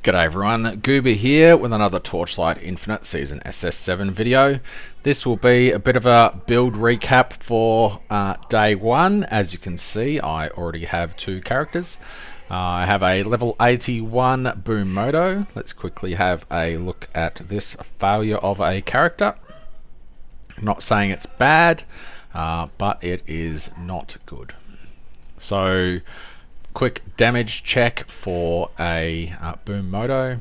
G'day everyone, Goober here with another Torchlight Infinite Season SS7 video. This will be a bit of a build recap for day one. As you can see, I already have two characters. I have a level 81 Boom Moto. Let's quickly have a look at this failure of a character. I'm not saying it's bad, but it is not good. So, quick damage check for a Boom Moto.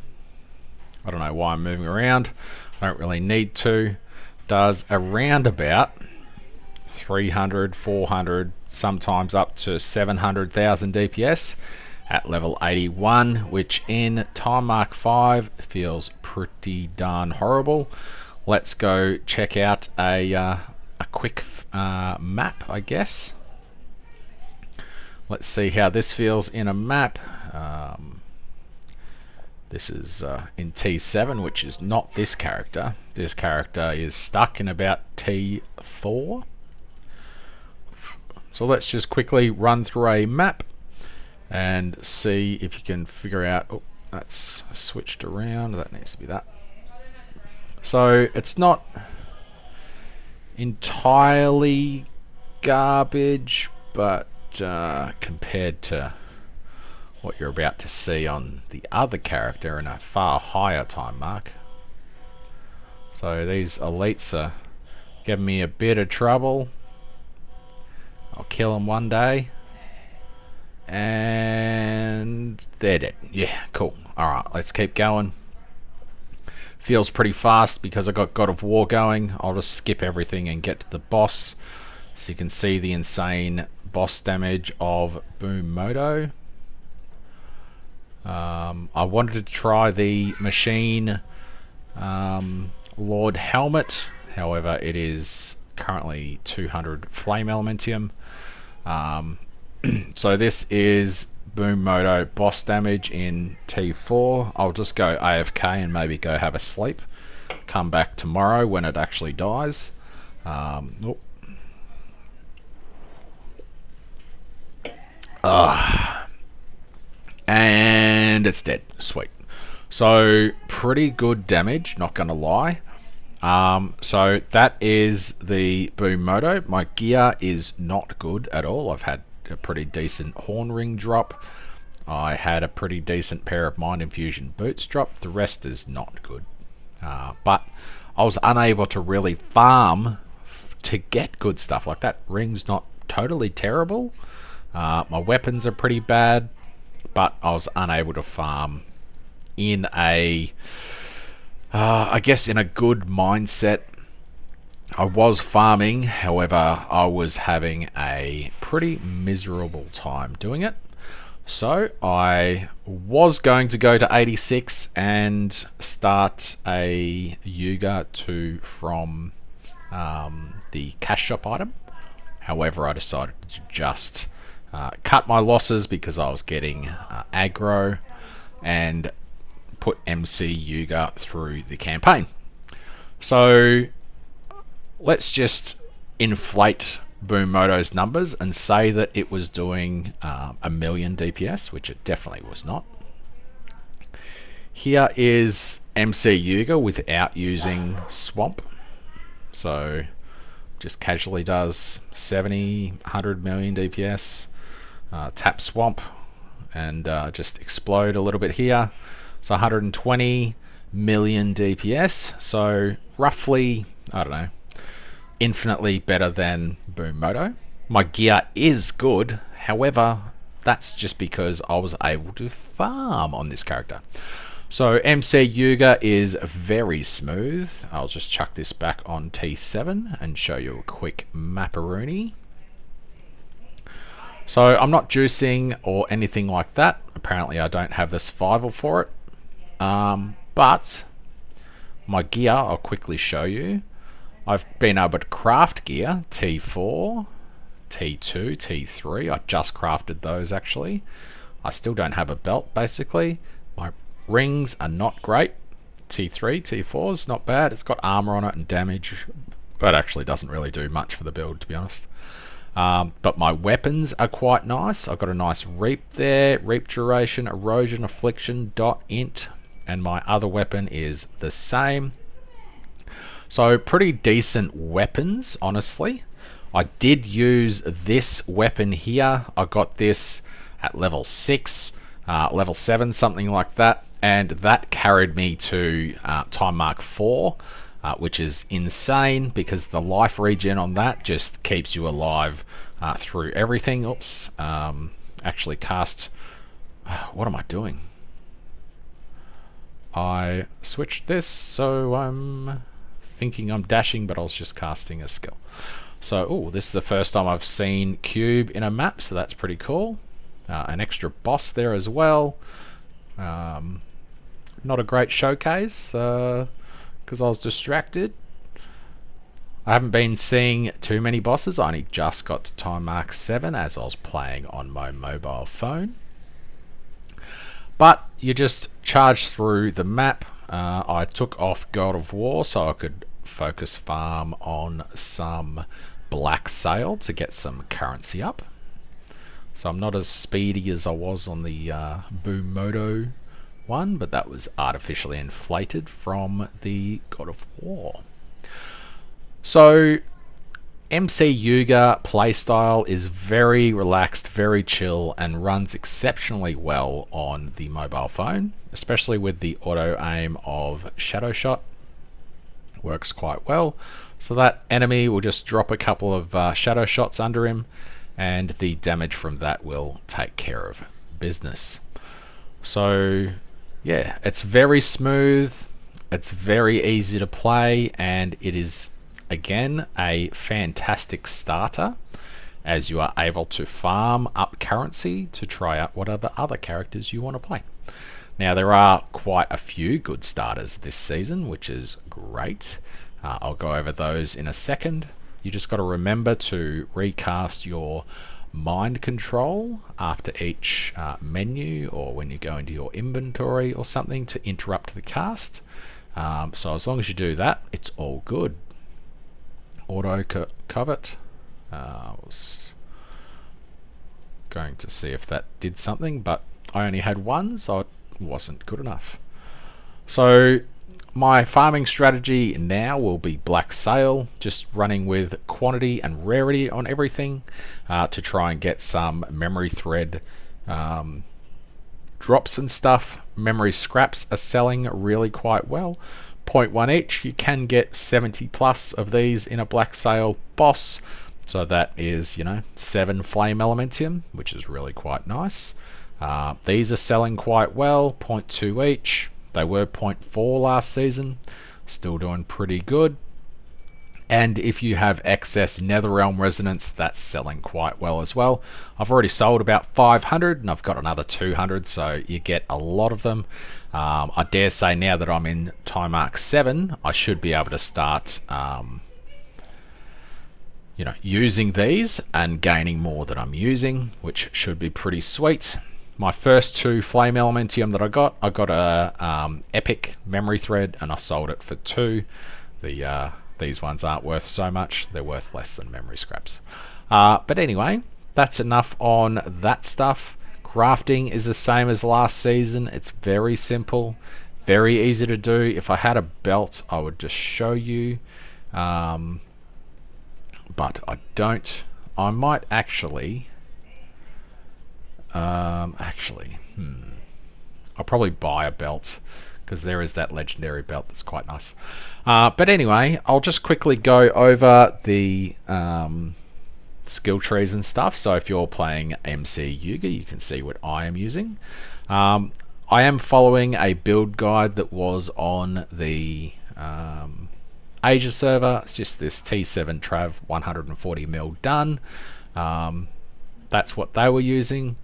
I don't know why I'm moving around. I don't really need to. Does around about 300, 400, sometimes up to 700,000 DPS at level 81, which in Time Mark 5 feels pretty darn horrible. Let's go check out a quick map, I guess. Let's see how this feels in a map. This is in T7, which is not this character. This character is stuck in about T4. So let's just quickly run through a map and see if you can figure out... Oh, that's switched around. That needs to be that. So it's not entirely garbage, but compared to what you're about to see on the other character in a far higher time mark. So these elites are giving me a bit of trouble. I'll kill them one day and they're dead. Yeah, cool. Alright, let's keep going. Feels pretty fast because I got God of War going. I'll just skip everything and get to the boss so you can see the insane boss damage of Boom Moto. I wanted to try the Machine Lord Helmet, however it is currently 200 Flame Elementium. So this is Boom Moto boss damage in T4. I'll just go AFK and maybe go have a sleep. Come back tomorrow when it actually dies. And it's dead. Sweet. So pretty good damage, not gonna lie. So that is the Boom Moto. My gear is not good at all. I've had a pretty decent horn ring drop. I had a pretty decent pair of Mind Infusion boots drop. The rest is not good. But I was unable to really farm to get good stuff. Like that ring's not totally terrible. My weapons are pretty bad, but I was unable to farm in a, I guess in a good mindset. I was farming, however, I was having a pretty miserable time doing it. So I was going to go to 86 and start a Youga2 from the cash shop item. However, I decided to just cut my losses because I was getting aggro and put MC Youga through the campaign. So let's just inflate Boom Moto's numbers and say that it was doing a million DPS, which it definitely was not. Here is MC Youga without using Swamp. So just casually does 70, 100 million DPS. Tap Swamp and just explode a little bit here. So 120 million DPS. So roughly, I don't know, infinitely better than Boom Moto. My gear is good, however, that's just because I was able to farm on this character. So MC Youga is very smooth. I'll just chuck this back on T7 and show you a quick maparoonie. So I'm not juicing or anything like that. Apparently I don't have the survival for it. But my gear, I'll quickly show you. I've been able to craft gear, T4, T2, T3. I just crafted those actually. I still don't have a belt basically. My rings are not great. T3, T4 is not bad. It's got armor on it and damage, but actually doesn't really do much for the build, to be honest. But my weapons are quite nice. I've got a nice reap there, reap duration, erosion, affliction, dot, int, and my other weapon is the same. So pretty decent weapons, honestly. I did use this weapon here. I got this at level 6, level 7, something like that, and that carried me to time mark 4, which is insane because the life regen on that just keeps you alive through everything. Oops, actually cast, what am I doing? I switched this, so I'm thinking I'm dashing, but I was just casting a skill. So, oh, this is the first time I've seen cube in a map, so that's pretty cool. An extra boss there as well. Not a great showcase because I was distracted. I haven't been seeing too many bosses. I only just got to time mark 7 as I was playing on my mobile phone. But you just charge through the map. I took off God of War so I could focus farm on some black sail to get some currency up. So I'm not as speedy as I was on the Boom Moto one, but that was artificially inflated from the God of War. So MC Youga playstyle is very relaxed, very chill, and runs exceptionally well on the mobile phone, especially with the auto aim of Shadow Shot. Works quite well. So that enemy will just drop a couple of shadow shots under him, and the damage from that will take care of business. So yeah, it's very smooth, it's very easy to play, and it is again a fantastic starter as you are able to farm up currency to try out whatever other characters you want to play. Now there are quite a few good starters this season, which is great. I'll go over those in a second. You just got to remember to recast your mind control after each menu, or when you go into your inventory or something, to interrupt the cast. So as long as you do that, it's all good. Auto covet. I was going to see if that did something, but I only had one, so it wasn't good enough. So my farming strategy now will be black sail, just running with quantity and rarity on everything to try and get some memory thread drops and stuff. Memory scraps are selling really quite well. 0.1 each. You can get 70 plus of these in a black sail boss, so that is, you know, 7 flame elementium, which is really quite nice. These are selling quite well, 0.2 each. They were 0.4 last season, still doing pretty good. And if you have excess Netherrealm resonance, that's selling quite well as well. I've already sold about 500 and I've got another 200, so you get a lot of them. I dare say now that I'm in time mark 7, I should be able to start you know, using these and gaining more than I'm using, which should be pretty sweet. My first 2 flame elementium that I got a epic memory thread and I sold it for 2. These ones aren't worth so much, they're worth less than memory scraps. But anyway, that's enough on that stuff. Crafting is the same as last season. It's very simple, very easy to do. If I had a belt, I would just show you. But I don't. I might actually... I'll probably buy a belt, because there is that legendary belt that's quite nice. But anyway, I'll just quickly go over the skill trees and stuff. So if you're playing MC Youga, you can see what I am using. I am following a build guide that was on the Asia server. It's just this T7 Trav 140mm done. That's what they were using.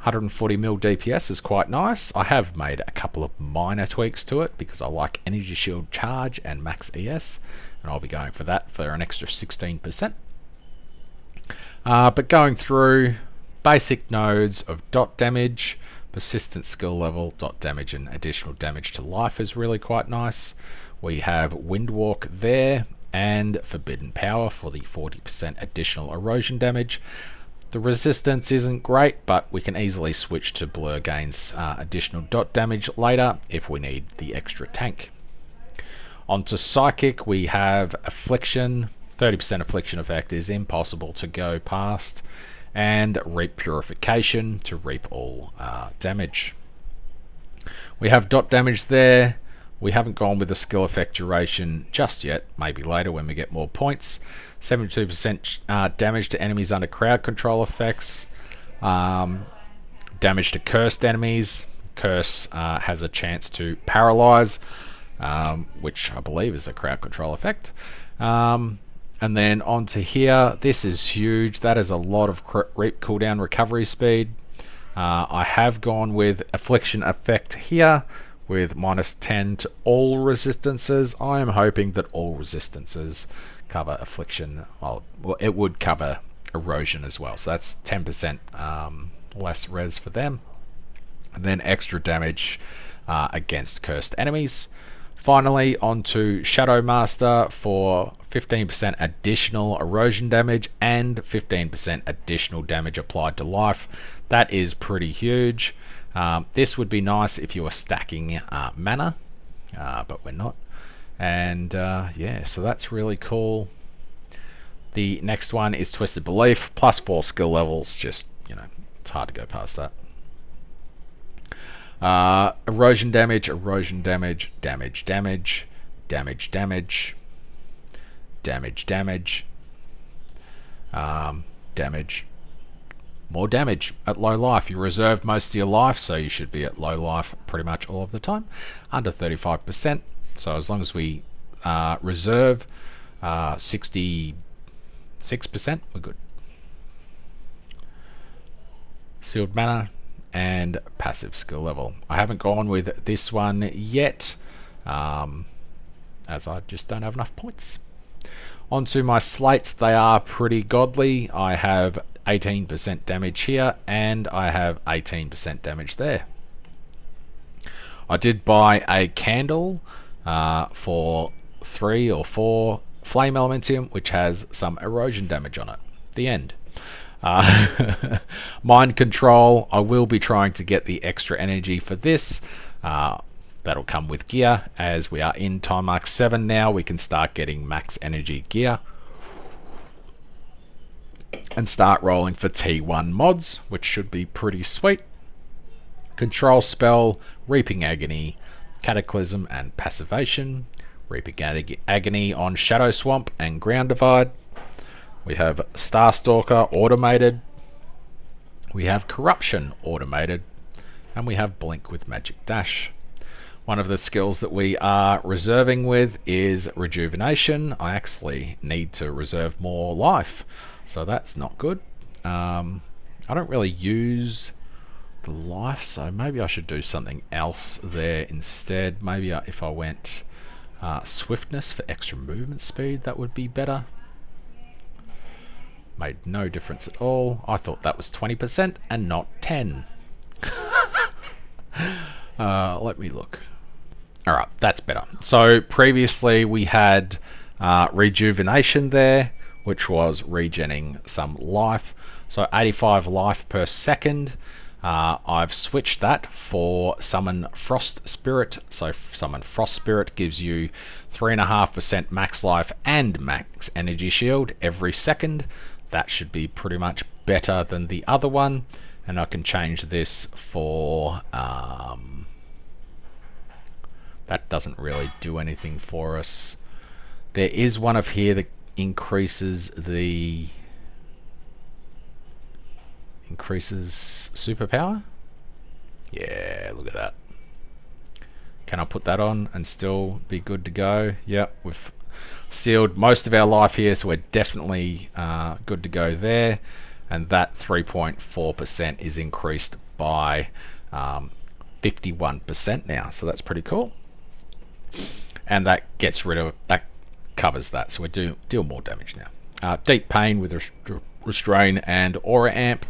140mm DPS is quite nice. I have made a couple of minor tweaks to it because I like energy shield charge and max ES, and I'll be going for that for an extra 16%. But going through basic nodes of dot damage, persistent skill level, dot damage, and additional damage to life is really quite nice. We have Windwalk there. and Forbidden Power for the 40% additional erosion damage. The resistance isn't great, but we can easily switch to Blur gains additional dot damage later if we need the extra tank. Onto Psychic, we have Affliction. 30% Affliction effect is impossible to go past. And Reap Purification to reap all damage. We have dot damage there. We haven't gone with the skill effect duration just yet, maybe later when we get more points. 72% damage to enemies under crowd control effects. Damage to cursed enemies. Curse has a chance to paralyze, which I believe is a crowd control effect. And then onto here, this is huge. That is a lot of reap cooldown recovery speed. I have gone with Affliction effect here, with -10 to all resistances. I am hoping that all resistances cover Affliction. Well, it would cover erosion as well, so that's 10% less res for them. And then extra damage against cursed enemies. Finally, onto Shadow Master for 15% additional erosion damage and 15% additional damage applied to life. That is pretty huge. This would be nice if you were stacking mana, but we're not. And yeah, so that's really cool. The next one is Twisted Belief, +4 skill levels. Just, you know, it's hard to go past that. Erosion damage, erosion damage, damage, damage, damage, damage, damage, damage, damage, more damage at low life. You reserved most of your life, so you should be at low life pretty much all of the time, under 35%. So as long as we reserve 66%, we're good. Sealed mana and passive skill level. I haven't gone with this one yet, as I just don't have enough points. Onto my slates, they are pretty godly. I have 18% damage here, and I have 18% damage there. I did buy a candle for 3 or 4 flame elementium, which has some erosion damage on it. The end. Mind control, I will be trying to get the extra energy for this. That'll come with gear. As we are in time mark 7 now, we can start getting max energy gear and start rolling for T1 mods, which should be pretty sweet. Control spell, Reaping Agony, Cataclysm and Passivation. Reaping Agony on Shadow Swamp and Ground Divide. We have Starstalker automated. We have Corruption automated. And we have Blink with Magic Dash. One of the skills that we are reserving with is Rejuvenation. I actually need to reserve more life, so that's not good. I don't really use the life, so maybe I should do something else there instead. Maybe if I went Swiftness for extra movement speed, that would be better. Made no difference at all. I thought that was 20% and not 10. Let me look. Alright, that's better. So previously we had Rejuvenation there, which was regenning some life. So 85 life per second. I've switched that for Summon Frost Spirit. So Summon Frost Spirit gives you 3.5% max life and max energy shield every second. That should be pretty much better than the other one. And I can change this for... that doesn't really do anything for us. There is one of here that increases superpower. Yeah, look at that. Can I put that on and still be good to go? Yep, we've sealed most of our life here, so we're definitely good to go there. And that 3.4% is increased by 51% now, so that's pretty cool. And that gets rid of, that covers that, so we deal more damage now. Deep Pain with Restrain and Aura Amp.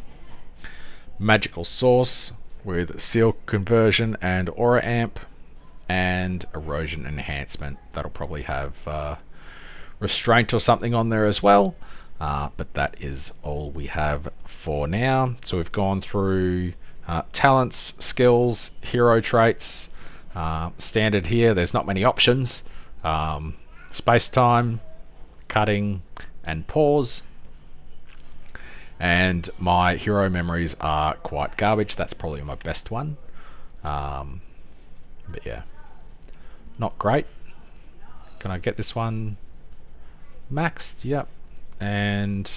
Magical Source with Seal Conversion and Aura Amp. And Erosion Enhancement. That'll probably have restraint or something on there as well. But that is all we have for now. So we've gone through talents, skills, hero traits. Standard here, there's not many options. Space time, cutting, and pause. And my hero memories are quite garbage. That's probably my best one. But yeah, not great. Can I get this one maxed? Yep. And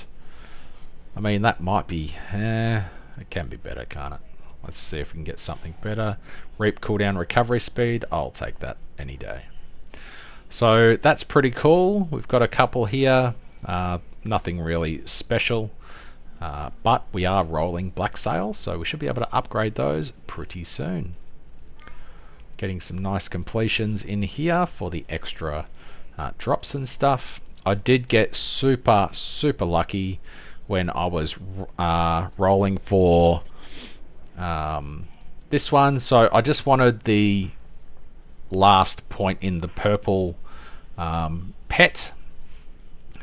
I mean, that might be, it can be better, can't it? Let's see if we can get something better. Reap cooldown recovery speed, I'll take that any day. So that's pretty cool. We've got a couple here, nothing really special, but we are rolling black sails, so we should be able to upgrade those pretty soon. Getting some nice completions in here for the extra drops and stuff. I did get super lucky when I was rolling for this one. So I just wanted the last point in the purple pet,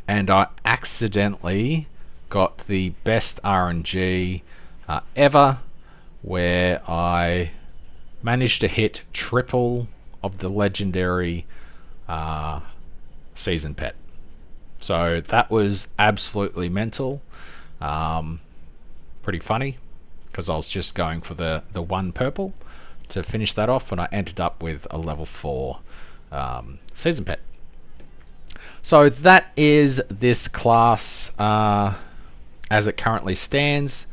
and I accidentally got the best RNG ever, where I managed to hit triple of the legendary season pet. So that was absolutely mental. Pretty funny, because I was just going for the one purple to finish that off, and I ended up with a level 4 season pet. So that is this class as it currently stands.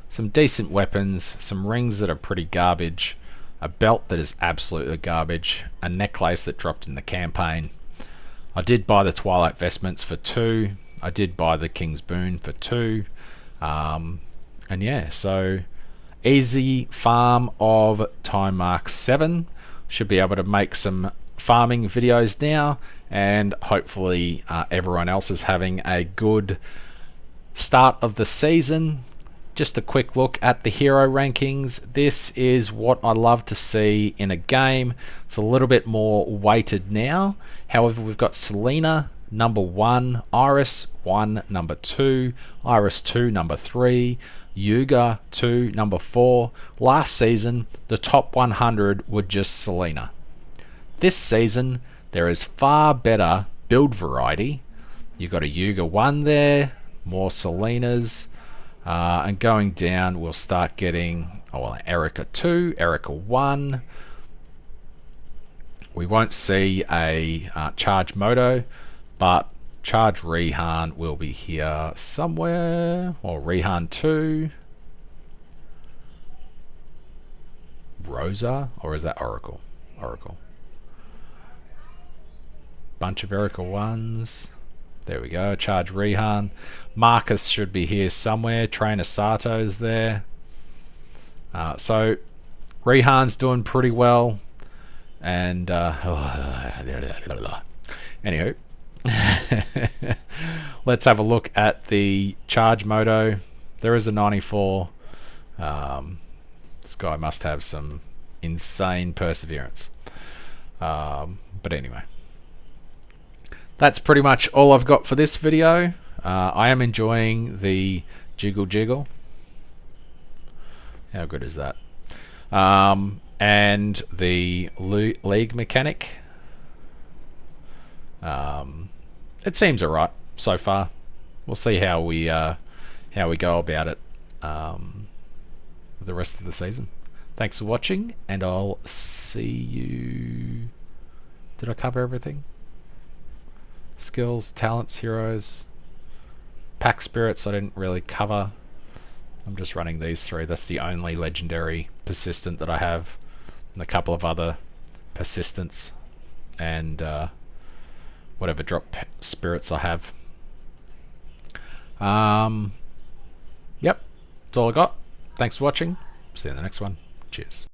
Some decent weapons, some rings that are pretty garbage, a belt that is absolutely garbage, a necklace that dropped in the campaign. I did buy the Twilight Vestments for 2. I did buy the King's Boon for 2. And yeah, so easy farm of time mark 7. Should be able to make some farming videos now, and hopefully everyone else is having a good start of the season. Just a quick look at the hero rankings. This is what I love to see in a game. It's a little bit more weighted now. However, we've got Selena number 1, Iris 1 number 2, Iris 2 number 3, Youga2 number 4. Last season, the top 100 were just Selena. This season, there is far better build variety. You've got a Youga 1 there, more Selenas. And going down, we'll start getting Erica 2, Erica 1. We won't see a Charge Moto, but Charge Rehan will be here somewhere, or Rehan 2. Rosa, or is that Oracle? Oracle. Bunch of Erica 1s. There we go, Charge Rehan. Marcus should be here somewhere. Trainer Sato's there. So Rehan's doing pretty well. And anywho, let's have a look at the Charge Moto. There is a 94. This guy must have some insane perseverance. But anyway, that's pretty much all I've got for this video. I am enjoying the Jiggle Jiggle. How good is that? And the league mechanic. It seems alright so far. We'll see how we go about it the rest of the season. Thanks for watching, and I'll see you. Did I cover everything? Skills, talents, heroes, pack spirits I didn't really cover. I'm just running these 3. That's the only legendary persistent that I have, and a couple of other persistents, and whatever drop spirits I have. Yep, that's all I got. Thanks for watching. See you in the next one. Cheers.